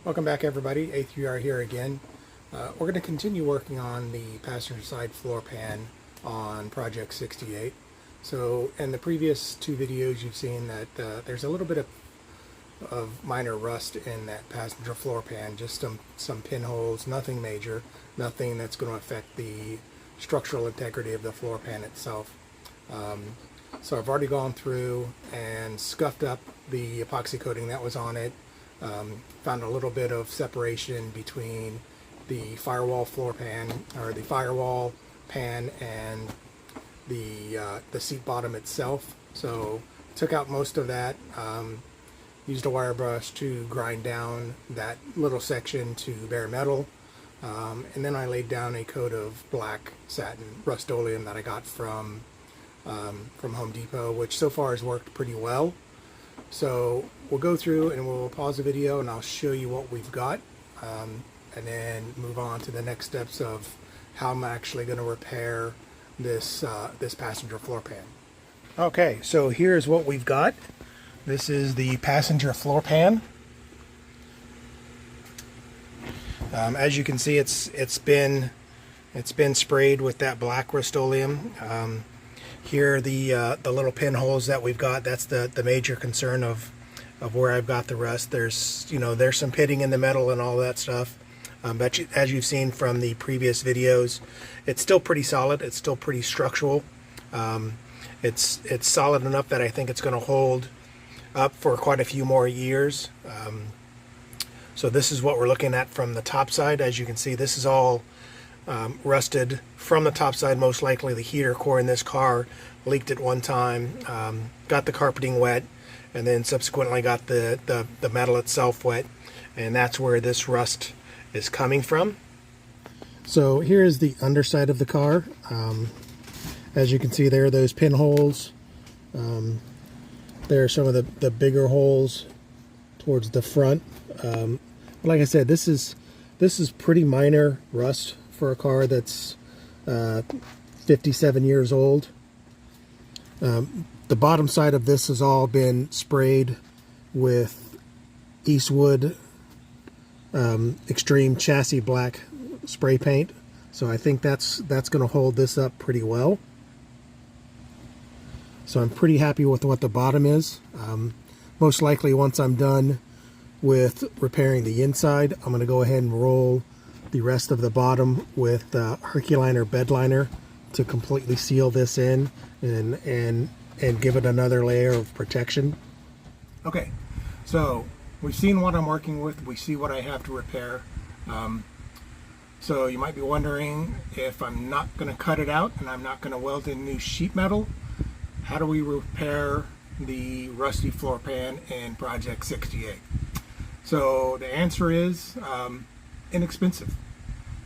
Welcome back, everybody. A3R here again. We're going to continue working on the passenger side floor pan on Project 68. So in the previous two videos you've seen that there's a little bit of minor rust in that passenger floor pan, just some pinholes, nothing major, nothing that's going to affect the structural integrity of the floor pan itself. So I've already gone through and scuffed up the epoxy coating that was on it. Found a little bit of separation between the firewall floor pan, or the firewall pan, and the seat bottom itself. So took out most of that, used a wire brush to grind down that little section to bare metal, and then I laid down a coat of black satin Rust-Oleum that I got from Home Depot, which so far has worked pretty well. So we'll go through and we'll pause the video and I'll show you what we've got, and then move on to the next steps of how I'm actually going to repair this passenger floor pan. Okay, so here's what we've got. This is the passenger floor pan. As you can see, it's been sprayed with that black Rust-Oleum. Here are the little pinholes that we've got. That's the major concern of where I've got the rust. There's some pitting in the metal and all that stuff. But as you've seen from the previous videos, it's still pretty solid. It's still pretty structural. It's solid enough that I think it's going to hold up for quite a few more years. So this is what we're looking at from the top side. As you can see, this is all rusted from the top side. Most likely the heater core in this car leaked at one time, got the carpeting wet, and then subsequently got the metal itself wet, and that's where this rust is coming from. So here is the underside of the car. As you can see, there are those pinholes. There are some of the bigger holes towards the front. Like I said, this is pretty minor rust for a car that's 57 years old. The bottom side of this has all been sprayed with Eastwood Extreme Chassis Black spray paint, so I think that's going to hold this up pretty well. So I'm pretty happy with what the bottom is. Most likely, once I'm done with repairing the inside, I'm going to go ahead and roll the rest of the bottom with Herculiner bed liner to completely seal this in and give it another layer of protection. Okay, so we've seen what I'm working with. We see what I have to repair. So you might be wondering, if I'm not going to cut it out and I'm not going to weld in new sheet metal, how do we repair the rusty floor pan in Project 68? So the answer is inexpensive.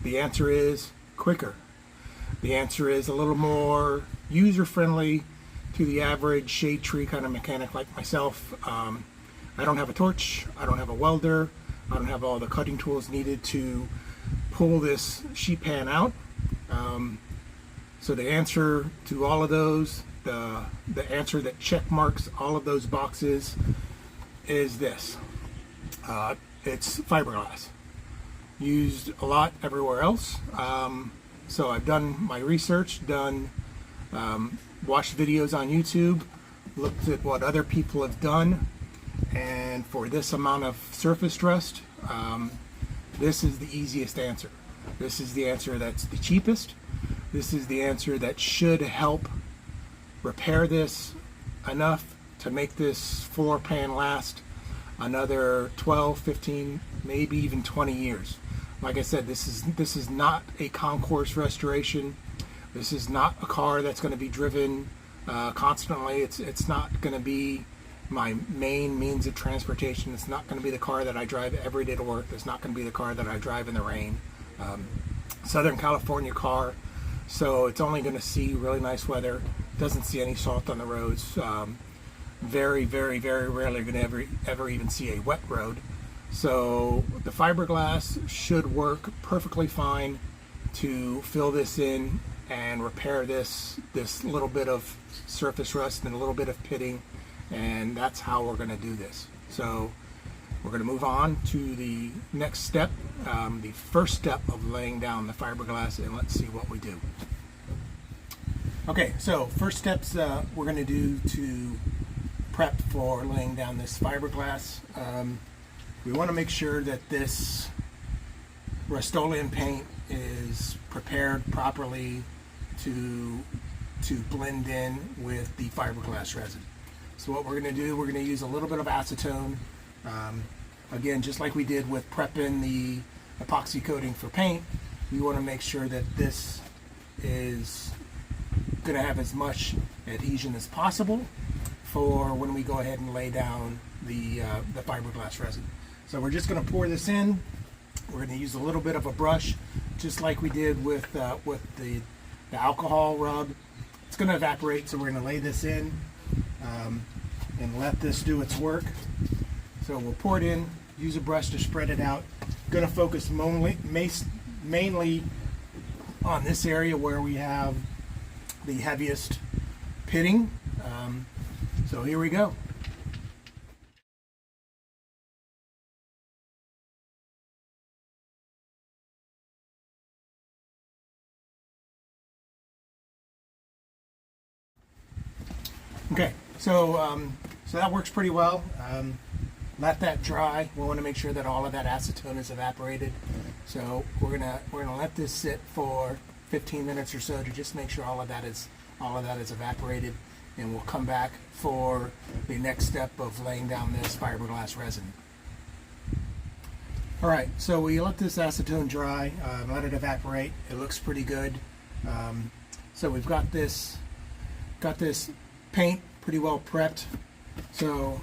The answer is quicker. The answer is a little more user-friendly to the average shade tree kind of mechanic like myself. I don't have a torch, I don't have a welder, I don't have all the cutting tools needed to pull this sheet pan out. So the answer to all of those, the answer that check marks all of those boxes, is this. It's fiberglass. Used a lot everywhere else. So I've done my research, watched videos on YouTube, looked at what other people have done, and for this amount of surface rust, this is the easiest answer. This is the answer that's the cheapest. This is the answer that should help repair this enough to make this floor pan last another 12, 15, maybe even 20 years. Like I said, this is not a concourse restoration. This is not a car that's going to be driven constantly. It's not going to be my main means of transportation. It's not going to be the car that I drive every day to work. It's not going to be the car that I drive in the rain. Southern California car, so it's only going to see really nice weather. Doesn't see any salt on the roads. Very, very, very rarely going to ever even see a wet road. So the fiberglass should work perfectly fine to fill this in and repair this little bit of surface rust and a little bit of pitting, and that's how we're going to do this. So we're going to move on to the next step, the first step of laying down the fiberglass, and let's see what we do. Okay, so first steps we're going to do to prep for laying down this fiberglass. We want to make sure that this Rust-Oleum paint is prepared properly to blend in with the fiberglass resin. So what we're going to do, we're going to use a little bit of acetone. Again, just like we did with prepping the epoxy coating for paint, we want to make sure that this is going to have as much adhesion as possible for when we go ahead and lay down the fiberglass resin. So we're just going to pour this in. We're going to use a little bit of a brush, just like we did with the alcohol rub. It's going to evaporate, so we're going to lay this in and let this do its work. So we'll pour it in, use a brush to spread it out. Going to focus mainly on this area where we have the heaviest pitting. So here we go. Okay, so that works pretty well. Let that dry. We want to make sure that all of that acetone is evaporated. So we're gonna let this sit for 15 minutes or so to just make sure all of that is evaporated, and we'll come back for the next step of laying down this fiberglass resin. All right, so we let this acetone dry, let it evaporate. It looks pretty good. So we've got this paint pretty well prepped. So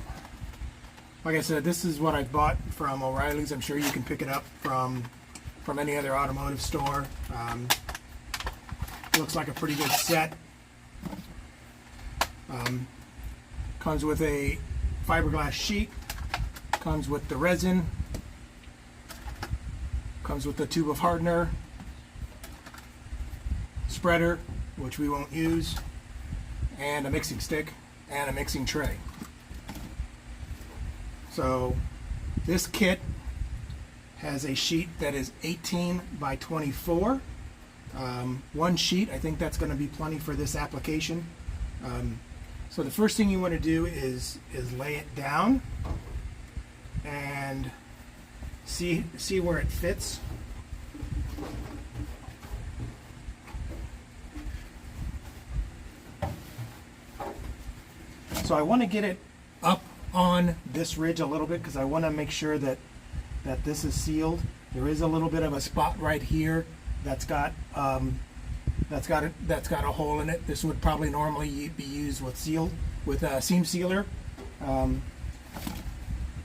like I said, this is what I bought from O'Reilly's. I'm sure you can pick it up from any other automotive store. Looks like a pretty good set. Comes with a fiberglass sheet, comes with the resin, comes with the tube of hardener, spreader, which we won't use, and a mixing stick and a mixing tray. So this kit has a sheet that is 18 by 24. One sheet, I think that's going to be plenty for this application. So the first thing you want to do is lay it down and see where it fits. So I want to get it up on this ridge a little bit because I want to make sure that this is sealed. There is a little bit of a spot right here that's got a hole in it. This would probably normally be used with seam sealer.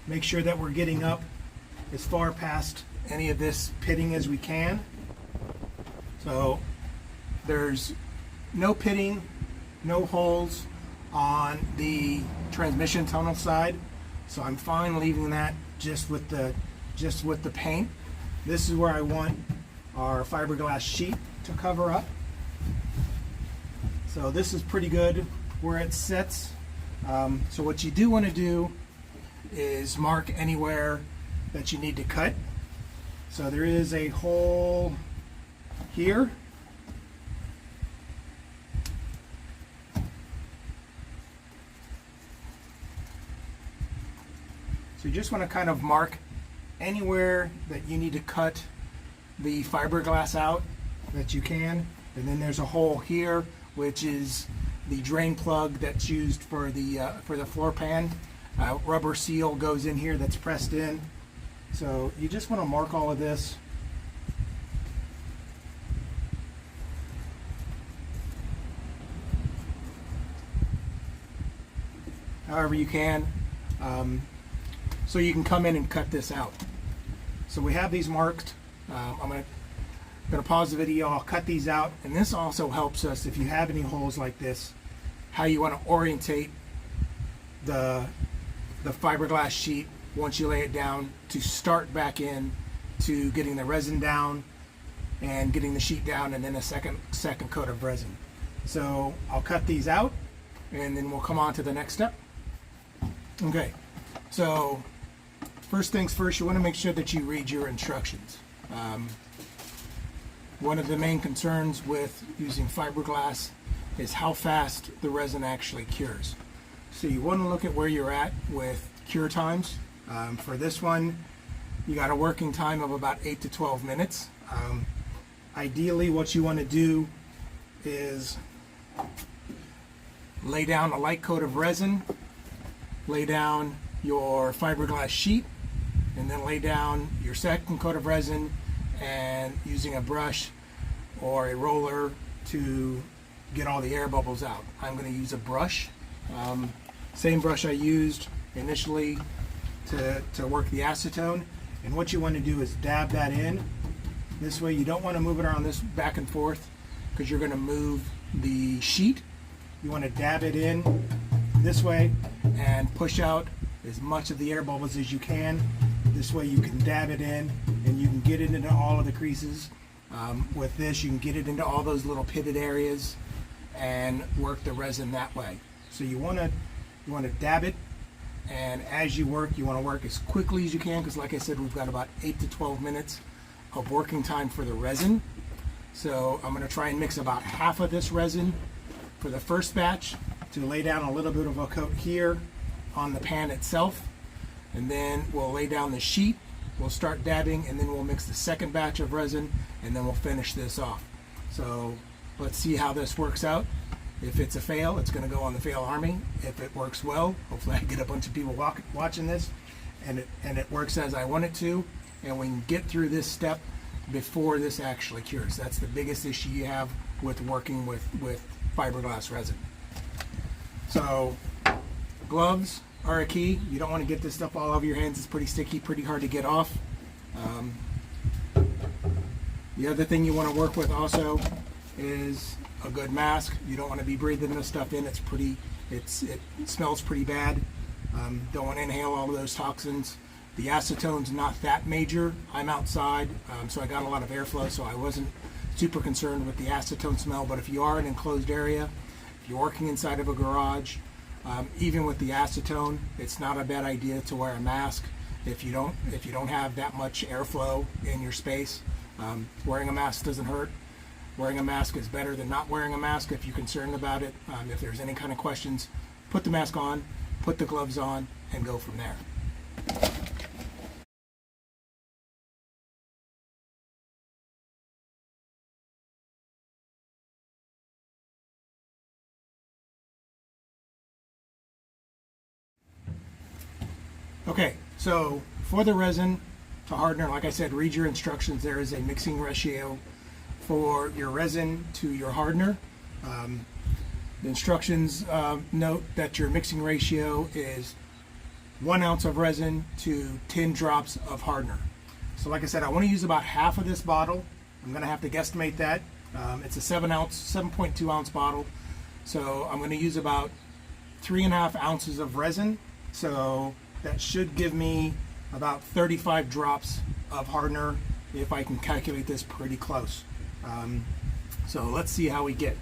Make sure that we're getting up as far past any of this pitting as we can. So there's no pitting, no holes on the transmission tunnel side, so I'm fine leaving that just with the paint. This is where I want our fiberglass sheet to cover up. So this is pretty good where it sits. So what you do want to do is mark anywhere that you need to cut. So there is a hole here. So you just want to kind of mark anywhere that you need to cut the fiberglass out that you can. And then there's a hole here, which is the drain plug that's used for the floor pan. Rubber seal goes in here that's pressed in. So you just want to mark all of this. However you can. So you can come in and cut this out. So we have these marked. I'm going to pause the video. I'll cut these out, and this also helps us if you have any holes like this, how you want to orientate the fiberglass sheet once you lay it down to start back in to getting the resin down and getting the sheet down, and then a second coat of resin. So I'll cut these out, and then we'll come on to the next step. Okay, so First things first, you want to make sure that you read your instructions. One of the main concerns with using fiberglass is how fast the resin actually cures. So you want to look at where you're at with cure times. For this one, you got a working time of about 8 to 12 minutes. Ideally, what you want to do is lay down a light coat of resin, lay down your fiberglass sheet, and then lay down your second coat of resin, and using a brush or a roller to get all the air bubbles out. I'm going to use a brush, same brush I used initially to work the acetone. And what you want to do is dab that in. This way you don't want to move it around this back and forth because you're going to move the sheet. You want to dab it in this way and push out as much of the air bubbles as you can. This way you can dab it in and you can get it into all of the creases. With this, you can get it into all those little pitted areas and work the resin that way. So you want to dab it, and as you work, you want to work as quickly as you can, because like I said, we've got about 8 to 12 minutes of working time for the resin. So I'm going to try and mix about half of this resin for the first batch to lay down a little bit of a coat here on the pan itself, and then we'll lay down the sheet, we'll start dabbing, and then we'll mix the second batch of resin, and then we'll finish this off. So let's see how this works out. If it's a fail, it's going to go on the fail army. If it works well, hopefully I get a bunch of people watching this and it works as I want it to, and we can get through this step before this actually cures. That's the biggest issue you have with working with fiberglass resin. So gloves are a key. You don't want to get this stuff all over your hands. It's pretty sticky, pretty hard to get off. The other thing you want to work with also is a good mask. You don't want to be breathing this stuff in. It smells pretty bad. Don't want to inhale all of those toxins. The acetone's not that major. I'm outside, so I got a lot of airflow, so I wasn't super concerned with the acetone smell. But if you are in an enclosed area, if you're working inside of a garage, even with the acetone, it's not a bad idea to wear a mask if you don't have that much airflow in your space. Wearing a mask doesn't hurt. Wearing a mask is better than not wearing a mask if you're concerned about it. If there's any kind of questions, put the mask on, put the gloves on, and go from there. Okay, so for the resin to hardener, like I said, read your instructions. There is a mixing ratio for your resin to your hardener. The instructions note that your mixing ratio is 1 ounce of resin to 10 drops of hardener. So like I said, I want to use about half of this bottle. I'm going to have to guesstimate that. It's a 7.2 ounce bottle. So I'm going to use about 3.5 ounces of resin. So that should give me about 35 drops of hardener if I can calculate this pretty close. So let's see how we get.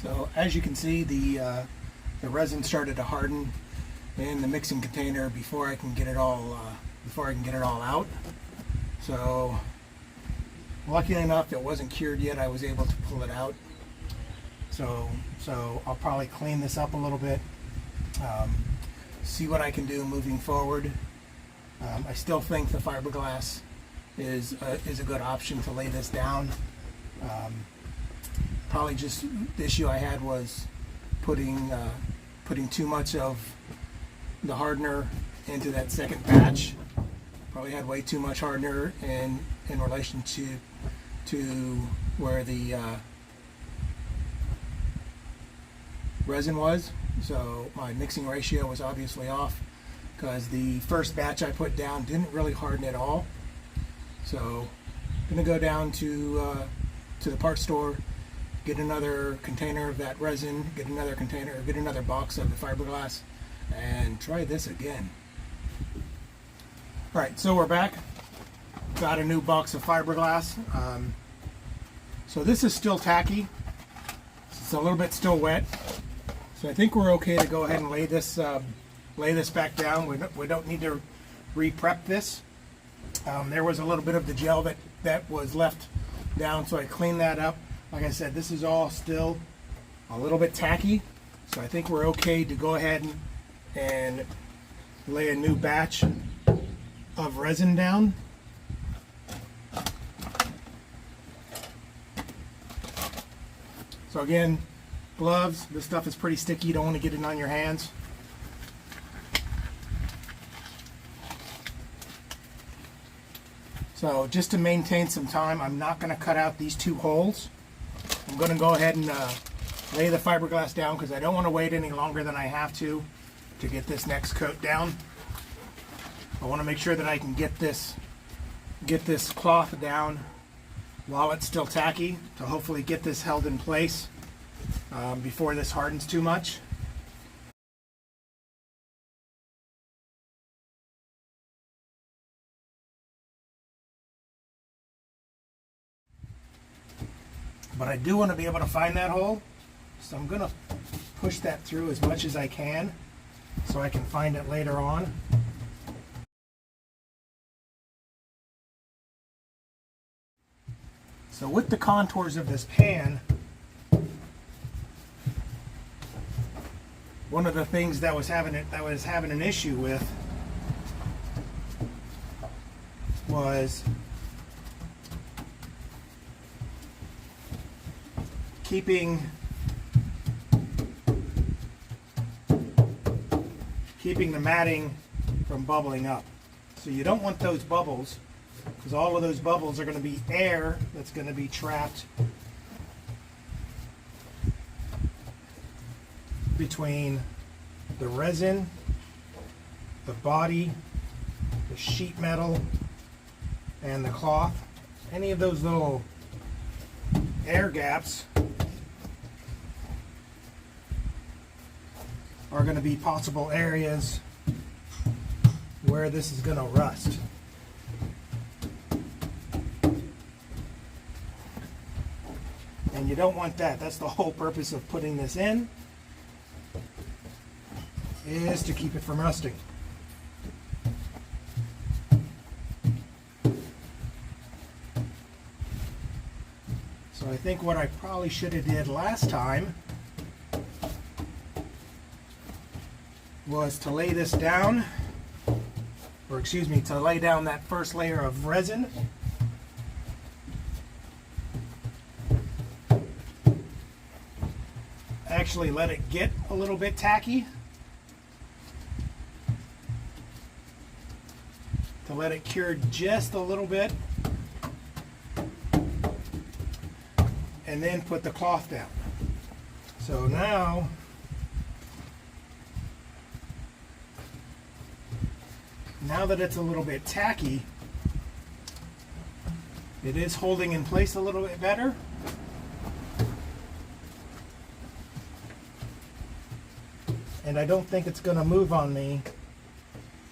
So as you can see, the resin started to harden in the mixing container before I can get it all out. So lucky enough, it wasn't cured yet. I was able to pull it out. So I'll probably clean this up a little bit, see what I can do moving forward. I still think the fiberglass is a good option to lay this down. Probably just the issue I had was putting too much of the hardener into that second batch. Probably had way too much hardener in relation to where the resin was. So my mixing ratio was obviously off because the first batch I put down didn't really harden at all. So I'm gonna go down to the parts store, get another container of that resin, get another box of the fiberglass, and try this again. All right, so we're back. Got a new box of fiberglass. So this is still tacky. It's a little bit still wet. So I think we're okay to go ahead and lay this back down. We don't need to re-prep this. There was a little bit of the gel that was left down, so I cleaned that up. Like I said, this is all still a little bit tacky. So I think we're okay to go ahead and lay a new batch of resin down. So again, gloves, this stuff is pretty sticky, you don't want to get it on your hands. So just to maintain some time, I'm not going to cut out these two holes. I'm going to go ahead and lay the fiberglass down because I don't want to wait any longer than I have to get this next coat down. I want to make sure that I can get this cloth down while it's still tacky to hopefully get this held in place before this hardens too much. But I do want to be able to find that hole, so I'm going to push that through as much as I can so I can find it later on. So with the contours of this pan, one of the things that was having an issue with was keeping the matting from bubbling up. So you don't want those bubbles, because all of those bubbles are going to be air that's going to be trapped between the resin, the body, the sheet metal, and the cloth. Any of those little air gaps are going to be possible areas where this is going to rust. And you don't want that. That's the whole purpose of putting this in, is to keep it from rusting. So I think what I probably should have did last time was to lay this down, or excuse me, to lay down that first layer of resin. Actually let it get a little bit tacky, to let it cure just a little bit, and then put the cloth down. So now that it's a little bit tacky, it is holding in place a little bit better. And I don't think it's going to move on me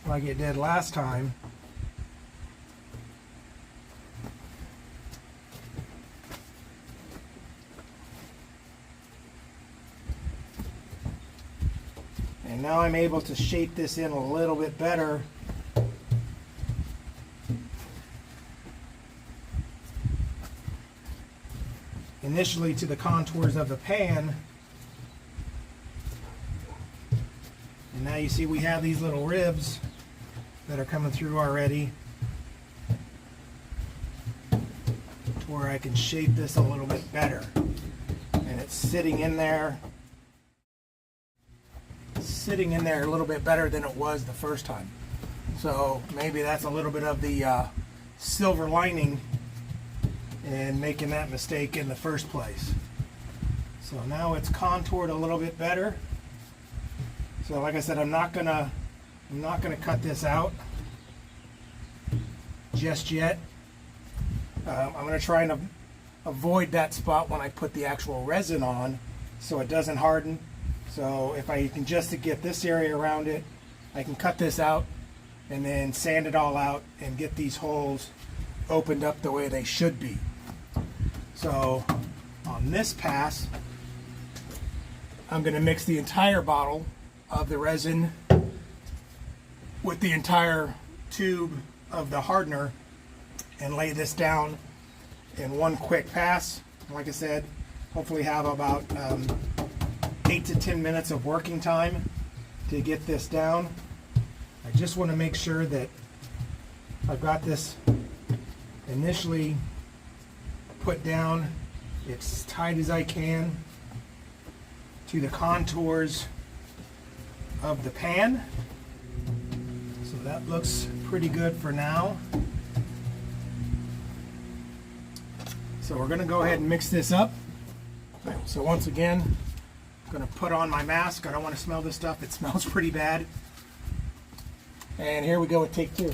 like it did last time. And now I'm able to shape this in a little bit better. Initially to the contours of the pan. And now you see we have these little ribs that are coming through already, to where I can shape this a little bit better. And it's sitting in there a little bit better than it was the first time. So maybe that's a little bit of the silver lining in making that mistake in the first place. So now it's contoured a little bit better. So like I said, I'm not gonna cut this out just yet. I'm gonna try and avoid that spot when I put the actual resin on, so it doesn't harden. So if I can just get this area around it, I can cut this out and then sand it all out and get these holes opened up the way they should be. So on this pass, I'm going to mix the entire bottle of the resin with the entire tube of the hardener and lay this down in one quick pass. Like I said, hopefully have about 8 to 10 minutes of working time to get this down. I just want to make sure that I've got this initially put down as tight as I can to the contours of the pan. So that looks pretty good for now. So we're going to go ahead and mix this up. So once again, I'm going to put on my mask. I don't want to smell this stuff. It smells pretty bad. And here we go with take 2.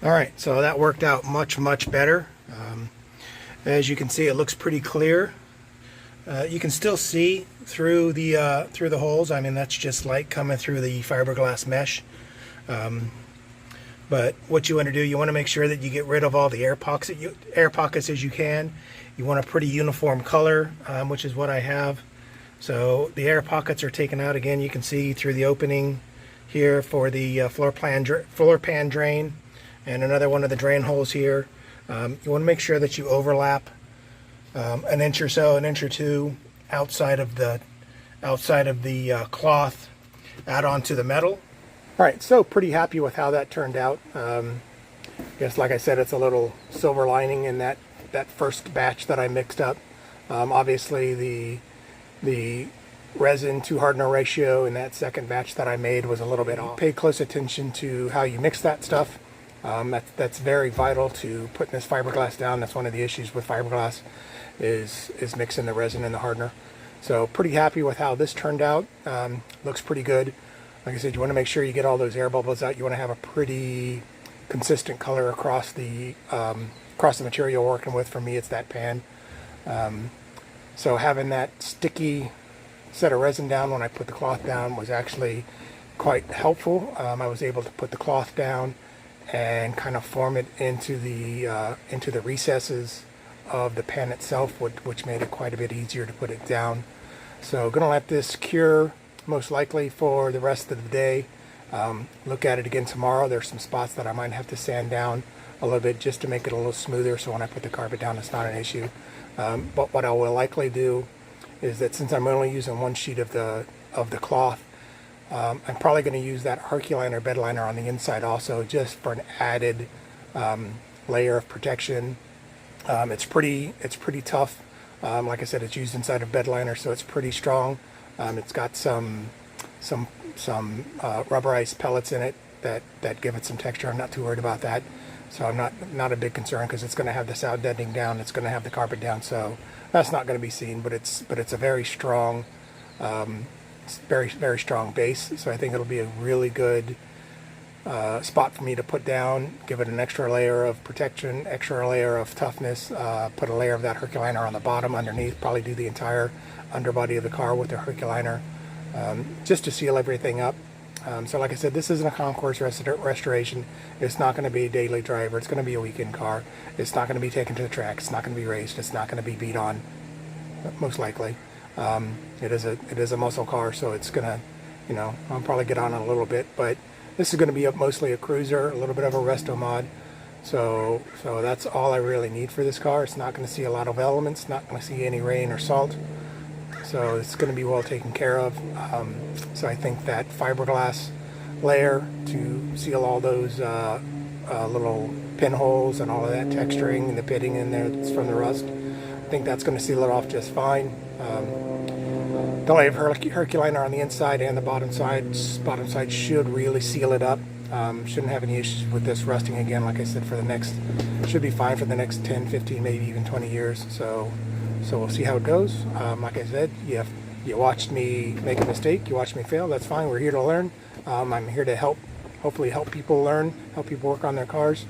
Alright, so that worked out much better. As you can see, it looks pretty clear. You can still see through the holes. I mean, that's just light coming through the fiberglass mesh. But what you want to do, you want to make sure that you get rid of all the air pockets as you can. You want a pretty uniform color, which is what I have. So the air pockets are taken out. Again, you can see through the opening here for the floor pan drain, and another one of the drain holes here. You want to make sure that you overlap an inch or so, an inch or two outside of the cloth out onto the metal. All right, so pretty happy with how that turned out. Yes, like I said, it's a little silver lining in that first batch that I mixed up. Obviously, the resin to hardener ratio in that second batch that I made was a little bit off. Pay close attention to how you mix that stuff. That's very vital to putting this fiberglass down. That's one of the issues with fiberglass is mixing the resin and the hardener. So pretty happy with how this turned out. Looks pretty good. Like I said, you want to make sure you get all those air bubbles out. You want to have a pretty consistent color across the material you're working with. For me, it's that pan. So having that sticky set of resin down when I put the cloth down was actually quite helpful. I was able to put the cloth down and kind of form it into the recesses of the pan itself, which made it quite a bit easier to put it down. So gonna let this cure most likely for the rest of the day. Look at it again tomorrow. There's some spots that I might have to sand down a little bit just to make it a little smoother, so when I put the carpet down it's not an issue. But what I will likely do is that since I'm only using one sheet of the cloth, I'm probably going to use that Herculiner bed liner on the inside also, just for an added layer of protection. It's pretty tough. Like I said, it's used inside of bed liner, so it's pretty strong. It's got some rubberized pellets in it that give it some texture. I'm not too worried about that, so I'm not a big concern, because it's going to have the sound deadening down. It's going to have the carpet down, so that's not going to be seen. But it's a very strong, very strong base. So I think it'll be a really good spot for me to put down, give it an extra layer of protection, extra layer of toughness, put a layer of that Herculiner on the bottom underneath, probably do the entire underbody of the car with the Herculiner, just to seal everything up. So like I said, this isn't a concourse restoration. It's not going to be a daily driver. It's going to be a weekend car. It's not going to be taken to the track. It's not going to be raced. It's not going to be beat on, most likely. It is a muscle car, so it's going to, I'll probably get on it a little bit, but this is going to be mostly a cruiser, a little bit of a resto mod. So that's all I really need for this car. It's not going to see a lot of elements, not going to see any rain or salt. So it's going to be well taken care of. So I think that fiberglass layer to seal all those little pinholes and all of that texturing and the pitting in there that's from the rust, I think that's going to seal it off just fine. The layer of Herculiner on the inside and the bottom side should really seal it up. Shouldn't have any issues with this rusting again. Like I said, should be fine for the next 10, 15, maybe even 20 years. So we'll see how it goes. Like I said, you watched me make a mistake, you watched me fail, that's fine. We're here to learn. I'm here to hopefully help people learn, help people work on their cars.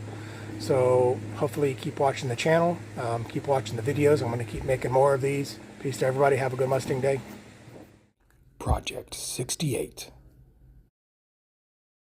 So hopefully keep watching the channel, keep watching the videos. I'm going to keep making more of these. Peace to everybody. Have a good Mustang day. Project 68.